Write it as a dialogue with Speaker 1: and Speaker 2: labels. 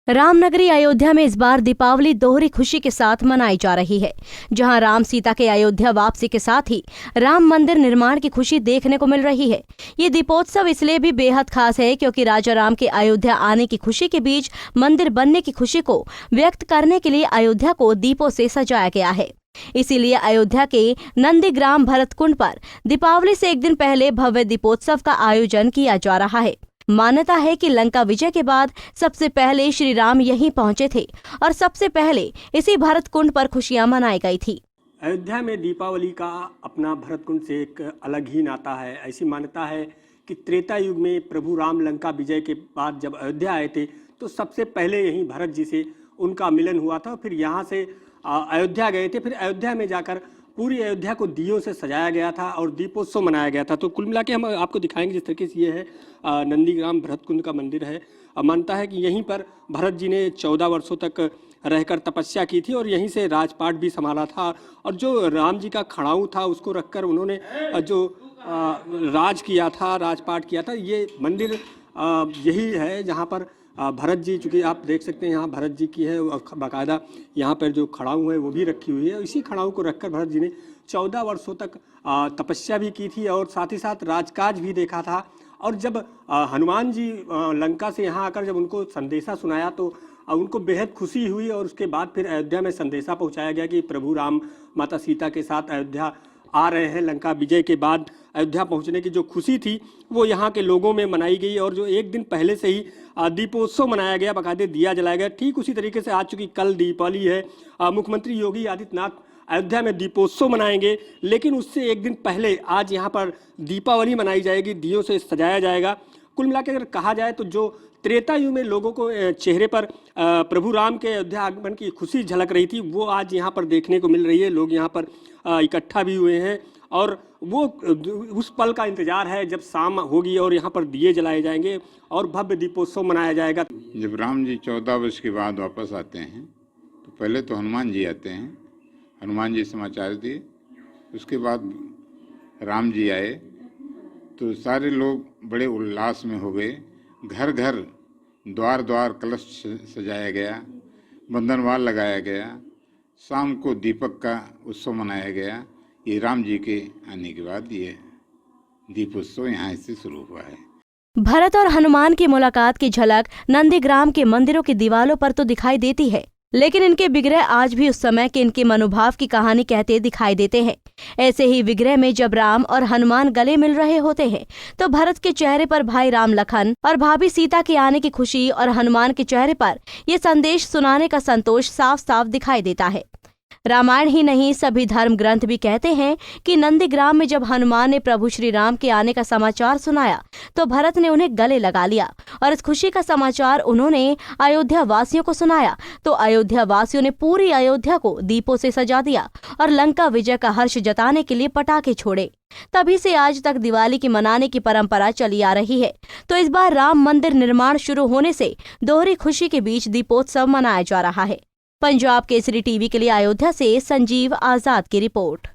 Speaker 1: रामनगरी अयोध्या में इस बार दीपावली दोहरी खुशी के साथ मनाई जा रही है, जहां राम सीता के अयोध्या वापसी के साथ ही राम मंदिर निर्माण की खुशी देखने को मिल रही है। ये दीपोत्सव इसलिए भी बेहद खास है क्योंकि राजा राम के अयोध्या आने की खुशी के बीच मंदिर बनने की खुशी को व्यक्त करने के लिए अयोध्या को दीपों से सजाया गया है। इसीलिए अयोध्या के नंदीग्राम भरतकुंड पर दीपावली से एक दिन पहले भव्य दीपोत्सव का आयोजन किया जा रहा है। मान्यता है कि लंका विजय के बाद सबसे पहले श्री राम यहीं पहुंचे थे और सबसे पहले इसी भरतकुंड पर खुशियां मनाई गई थी।
Speaker 2: अयोध्या में दीपावली का अपना भरतकुंड से एक अलग ही नाता है। ऐसी मान्यता है कि त्रेता युग में प्रभु राम लंका विजय के बाद जब अयोध्या आए थे तो सबसे पहले यहीं भरत जी से उनका मिलन हुआ था। फिर यहाँ से अयोध्या गए थे। फिर अयोध्या में जाकर पूरी अयोध्या को दियों से सजाया गया था और दीपोत्सव मनाया गया था। तो कुल मिला के हम आपको दिखाएंगे जिस तरीके से ये है नंदीग्राम भरतकुंड का मंदिर है। मानता है कि यहीं पर भरत जी ने 14 वर्षों तक रहकर तपस्या की थी और यहीं से राजपाट भी संभाला था। और जो राम जी का खड़ाऊ था उसको रखकर उन्होंने जो राज किया था, राजपाट किया था। ये मंदिर यही है जहाँ पर भरत जी, चूँकि आप देख सकते हैं यहाँ भरत जी की है बाकायदा, यहाँ पर जो खड़ाऊ है वो भी रखी हुई है। इसी खड़ाऊ को रखकर भरत जी ने 14 वर्षों तक तपस्या भी की थी और साथ ही साथ राजकाज भी देखा था। और जब हनुमान जी लंका से यहाँ आकर जब उनको संदेशा सुनाया तो उनको बेहद खुशी हुई और उसके बाद फिर अयोध्या में संदेशा पहुँचाया गया कि प्रभु राम माता सीता के साथ अयोध्या आ रहे हैं। लंका विजय के बाद अयोध्या पहुंचने की जो खुशी थी वो यहाँ के लोगों में मनाई गई और जो एक दिन पहले से ही दीपोत्सव मनाया गया, बाकायदे दिया जलाया गया। ठीक उसी तरीके से आज चूँकि कल दीपावली है, मुख्यमंत्री योगी आदित्यनाथ अयोध्या में दीपोत्सव मनाएंगे, लेकिन उससे एक दिन पहले आज यहाँ पर दीपावली मनाई जाएगी, दियों से सजाया जाएगा। कुल मिलाकर अगर कहा जाए तो जो त्रेता युग में लोगों को चेहरे पर प्रभु राम के अयोध्या आगमन की खुशी झलक रही थी वो आज यहाँ पर देखने को मिल रही है। लोग यहाँ पर इकट्ठा भी हुए हैं और वो उस पल का इंतजार है जब शाम होगी और यहाँ पर दिए जलाए जाएंगे और भव्य दीपोत्सव मनाया जाएगा।
Speaker 3: जब राम जी 14 वर्ष के बाद वापस आते हैं तो पहले तो हनुमान जी आते हैं, हनुमान जी समाचार दिए। उसके बाद राम जी आए तो सारे लोग बड़े उल्लास में हो गए। घर घर द्वार द्वार कलश सजाया गया, बंधनवाल लगाया गया, शाम को दीपक का उत्सव मनाया गया। ये राम जी के आने के बाद ये दीपोत्सव यहाँ से शुरू हुआ है।
Speaker 1: भरत और हनुमान की मुलाकात की झलक नंदीग्राम के मंदिरों की दीवारों पर तो दिखाई देती है, लेकिन इनके विग्रह आज भी उस समय के इनके मनोभाव की कहानी कहते दिखाई देते हैं। ऐसे ही विग्रह में जब राम और हनुमान गले मिल रहे होते हैं तो भरत के चेहरे पर भाई राम लखन और भाभी सीता के आने की खुशी और हनुमान के चेहरे पर ये संदेश सुनाने का संतोष साफ साफ दिखाई देता है। रामायण ही नहीं, सभी धर्म ग्रंथ भी कहते हैं कि नंदीग्राम में जब हनुमान ने प्रभु श्री राम के आने का समाचार सुनाया तो भरत ने उन्हें गले लगा लिया और इस खुशी का समाचार उन्होंने अयोध्या वासियों को सुनाया तो अयोध्या वासियों ने पूरी अयोध्या को दीपों से सजा दिया और लंका विजय का हर्ष जताने के लिए पटाखे छोड़े। तभी से आज तक दिवाली की मनाने की परंपरा चली आ रही है। तो इस बार राम मंदिर निर्माण शुरू होने से दोहरी खुशी के बीच दीपोत्सव मनाया जा रहा है। पंजाब केसरी टीवी के लिए अयोध्या से संजीव आजाद की रिपोर्ट।